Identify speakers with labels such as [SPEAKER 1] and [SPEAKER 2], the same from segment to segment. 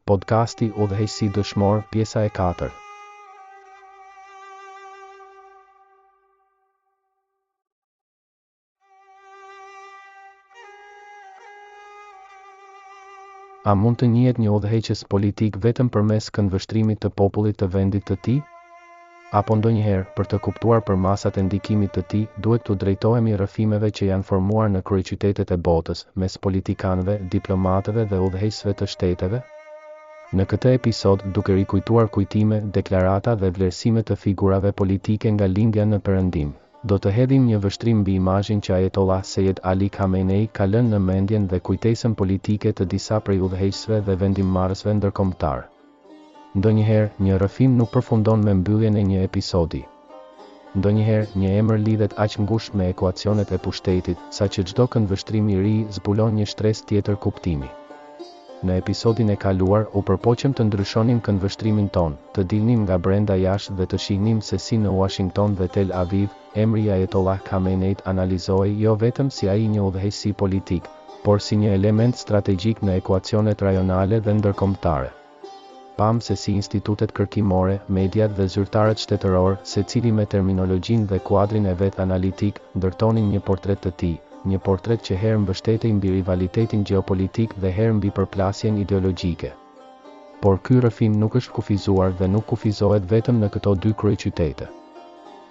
[SPEAKER 1] Podcasti Udhëheqësi Dëshmor, pjesa e 4. A mund të njihet një udhëheqës politik vetëm përmes këndvështrimit të popullit të vendit të tij? Apo ndonjëherë, për të kuptuar për masat e ndikimit të tij, duhet të drejtohemi rrëfimeve që janë formuar në kryeqytetet e botës, mes politikanëve, diplomatëve dhe udhëheqësve të shteteve? Në këtë episod, duke rikujtuar kujtime, deklarata dhe vlerësime të figurave politike nga lindja në Perëndim, do të hedhim një vështrim mbi imazhin që Ayatollah Seyed Ali Khamenei ka lënë në mendjen dhe kujtesën politike të disa prej udhëheqësve dhe vendimmarrësve ndërkombëtar. Ndonjëherë, një rrëfim nuk përfundon me mbylljen e një episodi. Ndonjëherë, një emër lidhet aq ngushtë me ekuacionet e pushtetit, saqë çdo këndvështrim i ri zbulon një shtresë tjetër kuptimi. Në episodin e kaluar, u përpoqëm të ndryshonim këndvështrimin ton, të dilnim nga brenda jashtë dhe të shihnim se si në Washington dhe Tel Aviv, emri i Ayatollah Khameneit analizohej jo vetëm si ai një udhëheqësi politik, por si një element strategjik në ekuacionet rajonale dhe ndërkombëtare. Pam se si institutet kërkimore, mediat dhe zyrtarët shtetëror, secili me terminologjinë dhe kuadrin e vet analitik, ndërtonin një portret të tij. Një portret që herë mbështetej mbi rivalitetin gjeopolitik dhe herë mbi përplasjen ideologjike. Por ky rrëfim nuk është kufizuar dhe nuk kufizohet vetëm në këto dy kryeqytete.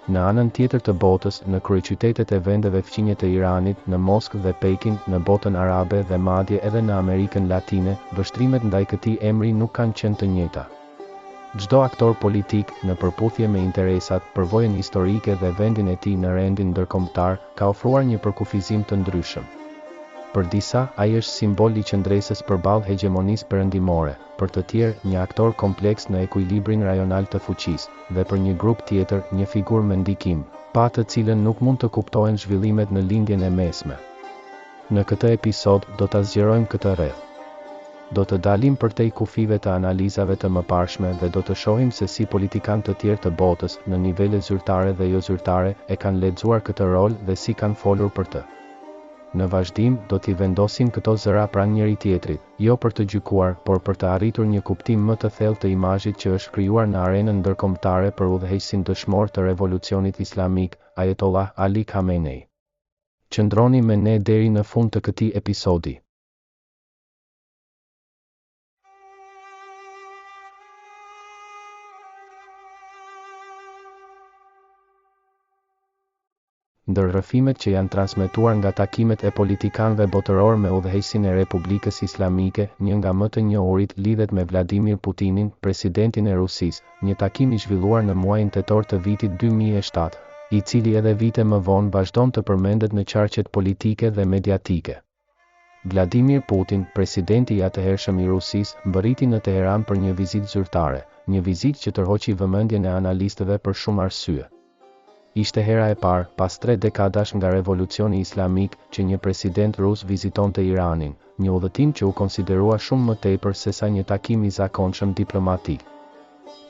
[SPEAKER 1] Në anën tjetër të botës, në kryeqytetet e vendeve fqinje të Iranit, në Moskë dhe Pekin, në botën arabe dhe madje edhe në Amerikën Latine, vështrimet ndaj këtij emri nuk kanë qenë të njëjta. Çdo aktor politik, në përputhje me interesat, përvojën historike dhe vendin e tij në rendin ndërkombëtar, ka ofruar një përkufizim të ndryshëm. Për disa, ai është simbol i qëndresës përballë hegemonisë perëndimore, për të tjerë, një aktor kompleks në ekuilibrin rajonal të fuqisë, dhe për një grup tjetër, një figurë me ndikim, pa të cilën nuk mund të kuptohen zhvillimet në lindjen e mesme. Në këtë episod, do ta zgjerojmë këtë rreth. Do të dalim përtej kufive të analizave të mëparshme dhe do të shohim se si politikanë të tjerë të botës, në nivele zyrtare dhe jo zyrtare, e kanë lexuar këtë rol dhe si kanë folur për të. Në vazhdim, do t'i vendosim këto zëra pranë njëri tjetrit, jo për të gjykuar, por për të arritur një kuptim më të thellë të imazhit që është krijuar në arenën ndërkombëtare për udhëheqësin dëshmor të revolucionit islamik, Ayatollah Ali Khamenei. Qëndroni me ne deri në fund të këtij episodi. Ndër rrëfimet që janë transmetuar nga takimet e politikanëve botëror me udhëheqësin e Republikës Islamike, një nga më të njohurit lidhet me Vladimir Putinin, presidentin e Rusisë, një takim i zhvilluar në muajin tetor të vitit 2007, i cili edhe vite më vonë vazhdon të përmendet në qarqet politike dhe mediatike. Vladimir Putin, presidenti i atëhershëm i Rusisë, mbërriti në Teheran për një vizitë zyrtare, një vizitë që tërhoqi vëmendjen e analistëve për shumë arsye. Ishte hera e parë, pas 3 dekadash nga revolucioni islamik, që një president rus vizitonte Iranin, një udhëtim që u konsiderua shumë më tepër se sa një takim i zakonshëm diplomatik.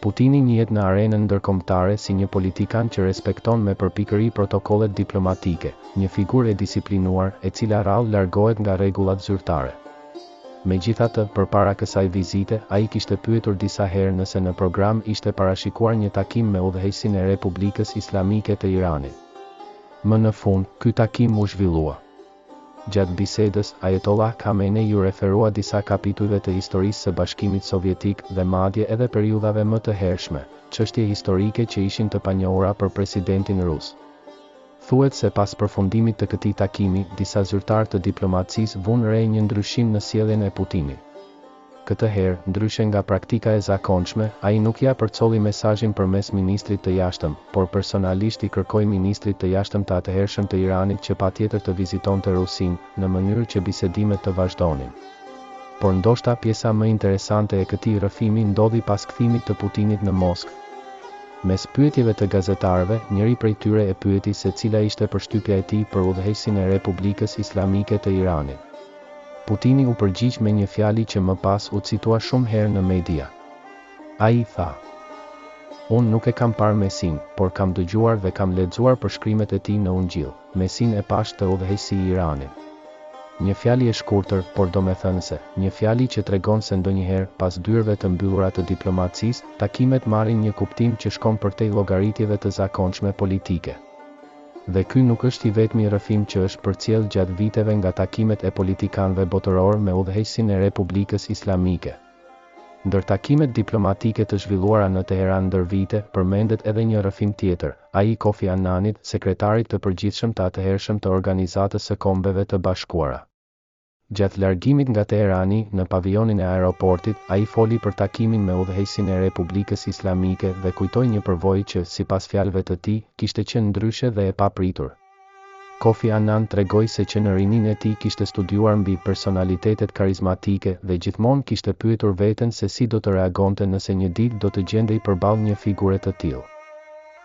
[SPEAKER 1] Putini njihet në arenën ndërkombëtare si një politikan që respekton me përpikëri protokollet diplomatike, një figurë e disiplinuar, e cila rrallë largohet nga rregullat zyrtare. Megjithatë, përpara kësaj vizite, ai kishte pyetur disa herë nëse në program ishte parashikuar një takim me udhëheqësin e Republikës Islamike të Iranit. Më në fund, ky takim u zhvillua. Gjatë bisedës, Ayatollah Khamenei u referua disa kapitujve të historisë së Bashkimit Sovjetik dhe madje edhe periudhave më të hershme, çështje historike që ishin të panjohura për presidentin rus. Thuhet se pas përfundimit të këtij takimi, disa zyrtarë të diplomacisë vunë re një ndryshim në sjelljen e Putinit. Këtë herë, ndryshe nga praktika e zakonshme, ai nuk ja përcolli mesazhin përmes ministrit të jashtëm, por personalisht i kërkoi ministrit të jashtëm të atëhershëm të Iranit që patjetër të vizitonte Rusinë, në mënyrë që bisedimet të vazhdonin. Por ndoshta pjesa më interesante e këtij rrëfimi ndodhi pas kthimit të Putinit në Moskë. Mes pyetjeve të gazetarëve, njëri prej tyre e pyeti se cila ishte përshtypja e tij për udhëheqësin e Republikës Islamike të Iranit. Putini u përgjigj me një fjali që më pas u citua shumë herë në media. Ai tha: "Unë nuk e kam parë Mesin, por kam dëgjuar dhe kam lexuar përshkrimet e tij në Ungjil, Mesin e pashtë të udhëheqësit i Iranit." Një fjali e shkurtër, por domethënëse, një fjali që tregon se ndonjëherë, pas dyrëve të mbyllura të diplomacisë, takimet marrin një kuptim që shkon përtej llogaritjeve të zakonshme politike. Dhe ky nuk është i vetmi rrëfim që është përcjell gjatë viteve nga takimet e politikanëve botëror me udhëheqësin e Republikës Islamike. Ndër takimet diplomatike të zhvilluara në Teheran ndër vite, përmendet edhe një rrëfim tjetër, ai i Kofi Annanit, sekretarit të përgjithshëm të atëhershëm të Organizatës së Kombeve të Bashkuara. Gjatë largimit nga Teherani, në pavionin e aeroportit, ai foli për takimin me udhëheqësin e Republikës Islamike dhe kujtoi një përvojë që, sipas fjalëve të tij, kishte qenë ndryshe dhe e papritur. Kofi Annan tregoi se që në rininë e tij kishte studiuar mbi personalitetet karizmatike dhe gjithmonë kishte pyetur veten se si do të reagonte nëse një ditë do të gjendej përballë një figure të tillë.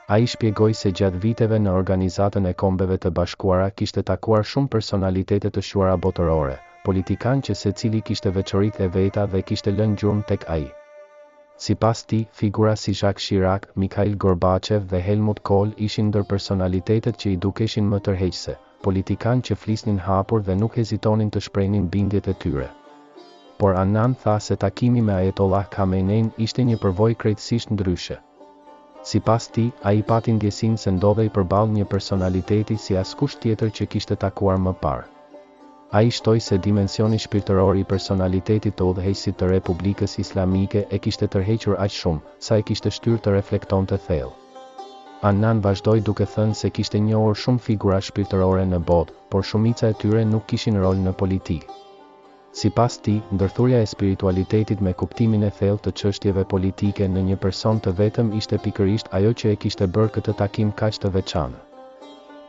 [SPEAKER 1] Ai shpjegoi se gjatë viteve në Organizatën e Kombeve të Bashkuara kishte takuar shumë personalitete të shuara botërore, politikanë që secili kishte veçoritë e veta dhe kishte lënë gjurmë tek ai. Sipas tij, figura si Jacques Chirac, Mikhail Gorbachev dhe Helmut Kohl ishin ndër personalitetet që i dukeshin më tërheqëse, politikanë që flisnin hapur dhe nuk hezitonin të shprehnin bindjet e tyre. Por Annan tha se takimi me Ayatollah Khamenein ishte një përvojë krejtësisht ndryshe. Sipas tij, ai pati ndjesinë se ndodhej përballë një personaliteti si askush tjetër që kishte takuar më parë. Ai shtoi se dimensioni shpirtëror i personalitetit të udhëheqësit të Republikës Islamike e kishte tërhequr aq shumë, sa e kishte shtyrë të reflektonte thellë. Annan vazhdoi duke thënë se kishte njohur shumë figura shpirtërore në botë, por shumica e tyre nuk kishin rol në politikë. Sipas tij, ndërthurja e spiritualitetit me kuptimin e thellë të çështjeve politike në një person të vetëm ishte pikërisht ajo që e kishte bërë këtë takim kaq të veçantë.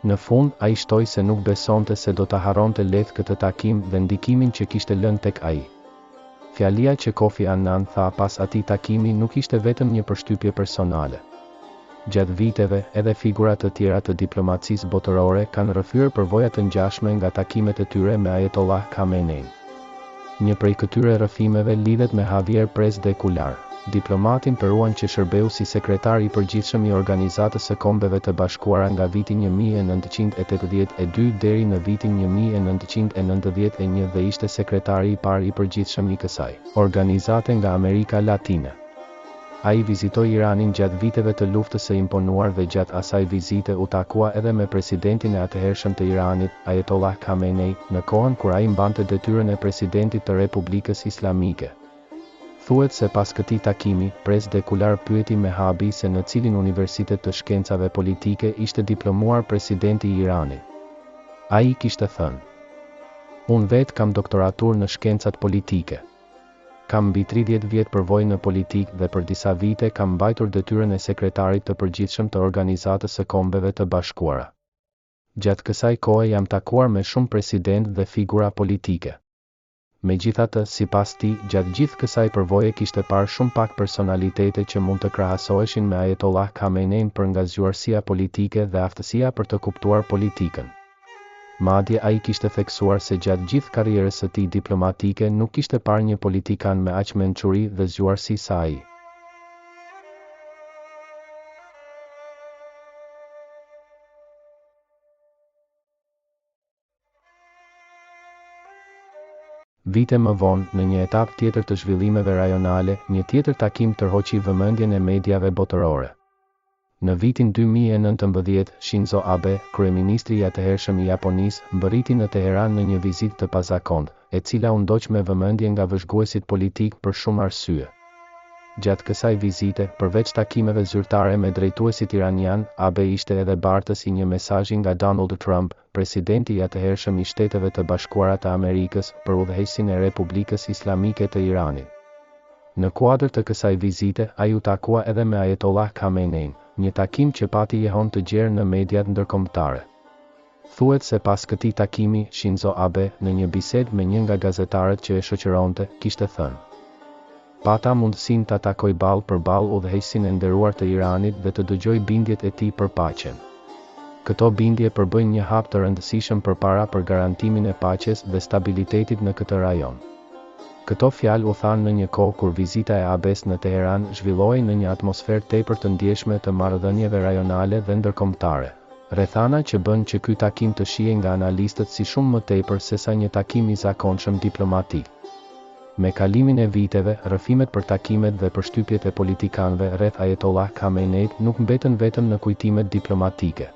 [SPEAKER 1] Në fund, ai shtoi se nuk besonte se do ta harronte lehtë këtë takim dhe ndikimin që kishte lënë tek ai. Fjalia që Kofi Annan tha pas atij takimi nuk ishte vetëm një përshtypje personale. Gjatë viteve, edhe figura të tjera të diplomacisë botërore kanë rrëfyer përvoja të ngjashme nga takimet e tyre me Ayatollah Khamenein. Një prej këtyre rrëfimeve lidhet me Javier Pérez de Cuellar, diplomatin peruan që shërbeu si sekretar i përgjithshëm i Organizatës së Kombeve të Bashkuara nga viti 1982 deri në vitin 1991 dhe ishte sekretari i parë i përgjithshëm i kësaj organizate nga Amerika Latine. Ai vizitoi Iranin gjatë viteve të luftës së imponuar dhe gjatë asaj vizite u takua edhe me presidentin e atëhershëm të Iranit, Ayatollah Khamenei, në kohën kur ai mbante detyrën e presidentit të Republikës Islamike. Thuhet se pas këtij takimi, Pérez de Cuellar pyeti me habi se në cilin universitet të shkencave politike ishte diplomuar presidenti i Iranit. Ai kishte thënë: "Unë vetë kam doktoratur në shkencat politike. Kam mbi 30 vjet përvojë në politikë dhe për disa vite kam mbajtur detyrën e sekretarit të përgjithshëm të Organizatës së Kombeve të Bashkuara. Gjatë kësaj kohe jam takuar me shumë president dhe figura politike." Megjithatë, sipas tij, gjatë gjithë kësaj përvoje kishte parë shumë pak personalitete që mund të krahasoheshin me Ayatollah Khamenein për nga zgjuarësia politike dhe aftësia për të kuptuar politikën. Madje ai kishte theksuar se gjatë gjithë karrierës së tij diplomatike nuk kishte parë një politikan me aq mençuri dhe zgjuarësi sa ai. Vite më vonë, në një etapë tjetër të zhvillimeve rajonale, një tjetër takim tërhoqi vëmendjen e mediave botërore. Në vitin 2019, Shinzo Abe, kryeministri i atëhershëm i Japonisë, mbërriti në Teheran në një vizitë të pazakontë, e cila u ndoq me vëmendje nga vëzhguesit politik për shumë arsye. Gjatë kësaj vizite, përveç takimeve zyrtare me drejtuesit iranian, Abe ishte edhe bartës i një mesazhi nga Donald Trump, presidenti i atëhershëm i Shteteve të Bashkuara të Amerikës, për udhëheqësin e Republikës Islamike të Iranit. Në kuadër të kësaj vizite, ai u takua edhe me Ayatollah Khamenein, një takim që pati jehon të gjerë në mediat ndërkombëtare. Thuhet se pas këtij takimi, Shinzo Abe, në një bisedë me një nga gazetarët që e shoqëronte, kishte thënë: "Pata mundësinë ta takoj ballë për ballë udhëheqësin e nderuar të Iranit dhe të dëgjoj bindjet e tij për paqen. Këto bindje përbëjnë një hap të rëndësishëm përpara për garantimin e paqes dhe stabilitetit në këtë rajon." Këto fjalë u thanë në një kohë kur vizita e Abes në Teheran zhvillohej në një atmosferë tepër të ndjeshme të marrëdhënieve rajonale dhe ndërkombëtare. Rrethana që bën që ky takim të shihet nga analistët si shumë më tepër se sa një takim i zakonshëm diplomatik. Me kalimin e viteve, rrëfimet për takimet dhe përshtypjet e politikanëve rreth Ayatollah Khameneit nuk mbetën vetëm në kujtimet diplomatike.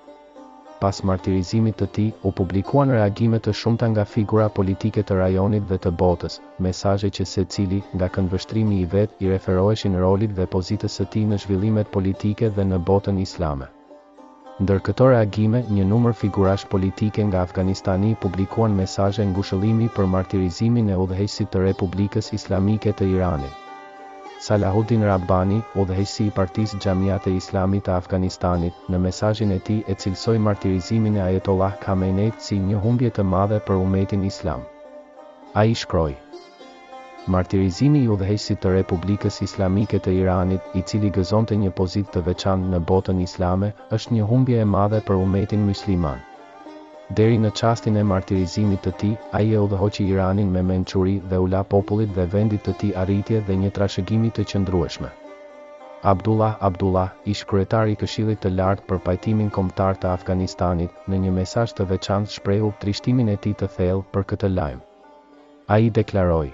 [SPEAKER 1] Pas martirizimit të tij, u publikuan reagime të shumta nga figura politike të rajonit dhe të botës, mesazhe që secili, nga këndvështrimi i vet, i referoheshin rolit dhe pozitës së tij në zhvillimet politike dhe në botën islame. Ndër këto reagime, një numër figurash politike nga Afganistani publikuan mesazhe ngushëllimi për martirizimin e udhëheqësit të Republikës Islamike të Iranit. Salahuddin Rabbani, udhëheqësi i Partisë Xhamiat e Islamit të Afganistanit, në mesazhin e tij e cilësoi martirizimin e Ayatollah Khameneit si një humbje të madhe për umetin islam. Ai shkroi: Martirizimi i udhëheqësit të Republikës Islamike të Iranit, i cili gëzonte një pozitë të veçantë në botën islame, është një humbje e madhe për umetin musliman. Deri në çastin e martirizimit të tij, ai e udhëhoqi Iranin me mençuri dhe u la popullit dhe vendit të tij arritje dhe një trashëgimi të qëndrueshme. Abdullah, ish kryetari i Këshillit të Lartë për Pajtimin Kombëtar të Afganistanit, në një mesazh të veçantë shprehu trishtimin e tij të thellë për këtë lajm. Ai deklaroi: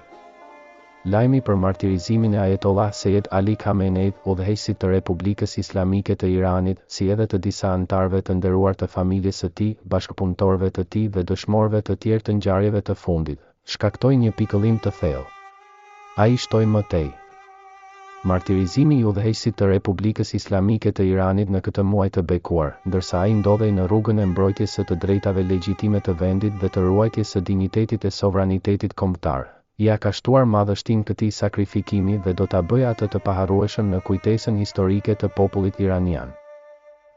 [SPEAKER 1] Lajmi për martirizimin e Ayatollah Seyed Ali Khameneit, udhëheqësit të Republikës Islamike të Iranit, si edhe të disa anëtarëve të nderuar të familjes së tij, bashkëpunëtorëve të tij dhe dëshmorëve të tjerë të ngjarjeve të fundit, shkaktoi një pikëllim të thellë. Ai shtoi më tej: Martirizimi i udhëheqësit të Republikës Islamike të Iranit në këtë muaj të bekuar, ndërsa ai ndodhej në rrugën e mbrojtjes së të drejtave legjitime të vendit dhe të ruajtjes së dinjitetit e sovranitetit kombëtar, ja ka shtuar madhështinë këtij sakrifikimi dhe do ta bëjë atë të paharrueshëm në kujtesën historike të popullit iranian.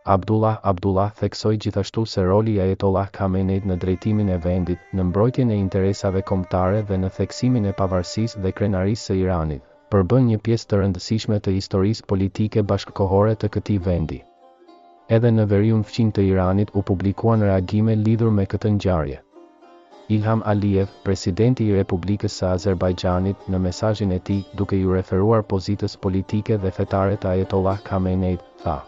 [SPEAKER 1] Abdullah theksoi gjithashtu se roli i Ayatollah Khameneit në drejtimin e vendit, në mbrojtjen e interesave kombëtare dhe në theksimin e pavarësisë dhe krenarisë së Iranit, përbën një pjesë të rëndësishme të historisë politike bashkëkohore të këtij vendi. Edhe në veriun fqin të Iranit u publikuan reagime lidhur me këtë ngjarje. Ilham Aliyev, presidenti i Republikës së Azerbajxhanit, në mesazhin e tij, duke ju referuar pozitës politike dhe fetare të Ayatollah Khameneit, tha: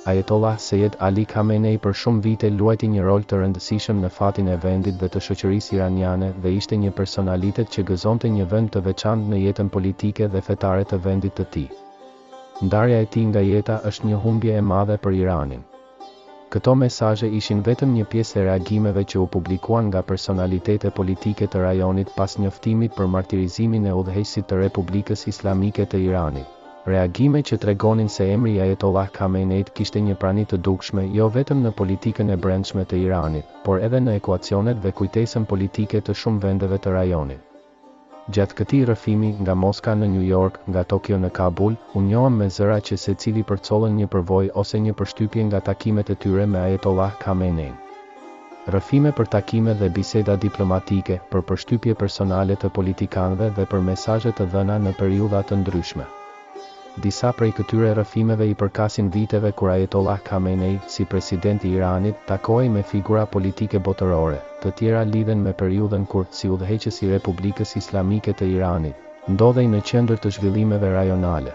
[SPEAKER 1] Ayatollah Seyed Ali Khamenei për shumë vite luajti një rol të rëndësishëm në fatin e vendit dhe të shoqërisë iraniane dhe ishte një personalitet që gëzonte një vend të veçantë në jetën politike dhe fetare të vendit të tij. Ndarja e tij nga jeta është një humbje e madhe për Iranin. Këto mesazhe ishin vetëm një pjesë e reagimeve që u publikuan nga personalitete politike të rajonit pas njoftimit për martirizimin e udhëheqësit të Republikës Islamike të Iranit. Reagime që tregonin se emri i Ayatollah Khameneit kishte një prani të dukshme jo vetëm në politikën e brendshme të Iranit, por edhe në ekuacionet dhe kujtesën politike të shumë vendeve të rajonit. Gjatë këtij rrëfimi, nga Moska në New York, nga Tokyo në Kabul, u njohëm me zëra që secili përcollën një përvojë ose një përshtypje nga takimet e tyre me Ayatollah Khamenei. Rrëfime për takime dhe biseda diplomatike, për përshtypje personale të politikanëve dhe për mesazhe të dhëna në periudha të ndryshme. Disa prej këtyre rrëfimeve i përkasin viteve kur Ayatollah Khamenei, si presidenti i Iranit, takohej me figura politike botërore, të tjera lidhen me periudhën kur, si udhëheqës i Republikës Islamike të Iranit, ndodhej në qendër të zhvillimeve rajonale.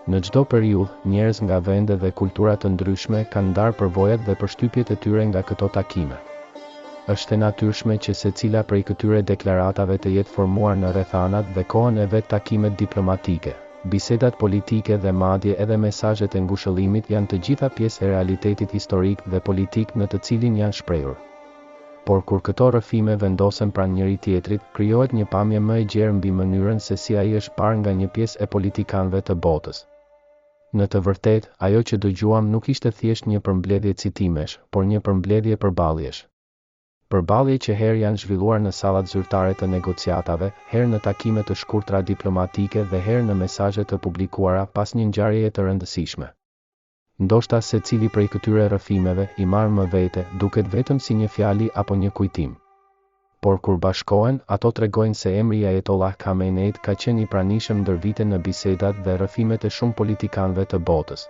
[SPEAKER 1] Në çdo periudhë, njerëz nga vende dhe kultura të ndryshme kanë ndarë përvojat dhe përshtypjet e tyre nga këto takime. Është e natyrshme që secila prej këtyre deklaratave të jetë formuar në rrethanat dhe kohën e vet takimet diplomatike. Bisedat politike dhe madje edhe mesazhet e ngushëllimit janë të gjitha pjesë e realitetit historik dhe politik në të cilin janë shprehur. Por kur këto rrëfime vendosen pranë njëri tjetrit, krijohet një pamje më e gjerë mbi mënyrën se si ai është parë nga një pjesë e politikanëve të botës. Në të vërtetë, ajo që dëgjuam nuk ishte thjesht një përmbledhje citimesh, por një përmbledhje përballjesh. Përballje që herë janë zhvilluar në sallat zyrtare të negociatave, herë në takime të shkurtra diplomatike dhe herë në mesazhe të publikuara pas një ngjarjeje të rëndësishme. Ndoshta secili prej këtyre rrëfimeve i marrë më vete, duket vetëm si një fjali apo një kujtim. Por kur bashkohen, ato tregojnë se emri i Ayatollah Khameneit ka qenë i pranishëm ndër vite në bisedat dhe rrëfimet e shumë politikanëve të botës.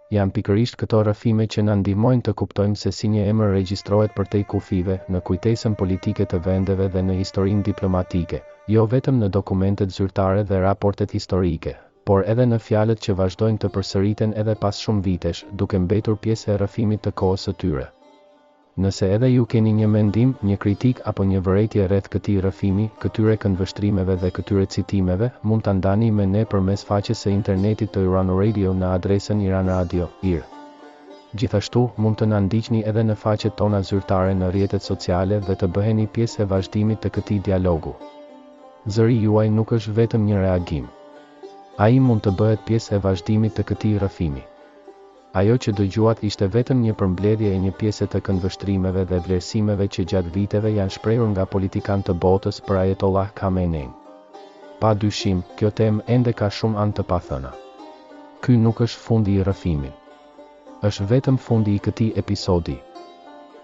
[SPEAKER 1] Janë pikërisht këto rrëfime që na ndihmojnë të kuptojmë se si një emër regjistrohet përtej kufive, në kujtesën politike të vendeve dhe në historinë diplomatike, jo vetëm në dokumentet zyrtare dhe raportet historike, por edhe në fjalët që vazhdojnë të përsëriten edhe pas shumë vitesh, duke mbetur pjesë e rrëfimit të kohës së tyre. Nëse edhe ju keni një mendim, një kritik apo një vërejtje rreth këtij rrëfimi, këtyre këndvështrimeve dhe këtyre citimeve, mund ta ndani me ne përmes faqes së internetit të Irano Radio në adresën iranradio.ir. Gjithashtu, mund të na ndiqni edhe në faqet tona zyrtare në rrjetet sociale dhe të bëheni pjesë e vazhdimit të këtij dialogu. Zëri juaj nuk është vetëm një reagim. Ai mund të bëhet pjesë e vazhdimit të këtij rrëfimi. Ajo që dëgjuat ishte vetëm një përmbledhje e një pjese të këndvështrimeve dhe vlerësimeve që gjatë viteve janë shprehur nga politikanë të botës për Ayatollah Khamenei. Pa dyshim, kjo temë ende ka shumë anë të pathëna. Ky nuk është fundi i rrëfimit. Është vetëm fundi i këtij episodi.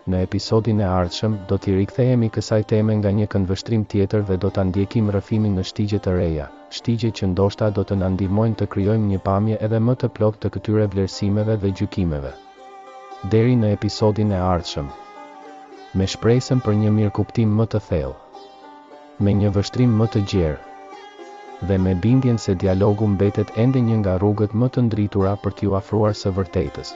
[SPEAKER 1] Në episodin e ardhshëm, do t'i rikthehemi kësaj teme nga një këndvështrim tjetër dhe do ta ndjekim rrëfimin në shtigje të reja, shtigje që ndoshta do të na ndihmojnë të krijojmë një pamje edhe më të plotë të këtyre vlerësimeve dhe gjykimeve. Deri në episodin e ardhshëm. Me shpresën për një mirëkuptim më të thellë. Me një vështrim më të gjerë. Dhe me bindjen se dialogu mbetet ende një nga rrugët më të ndritura për t'ju afruar së vërtetës.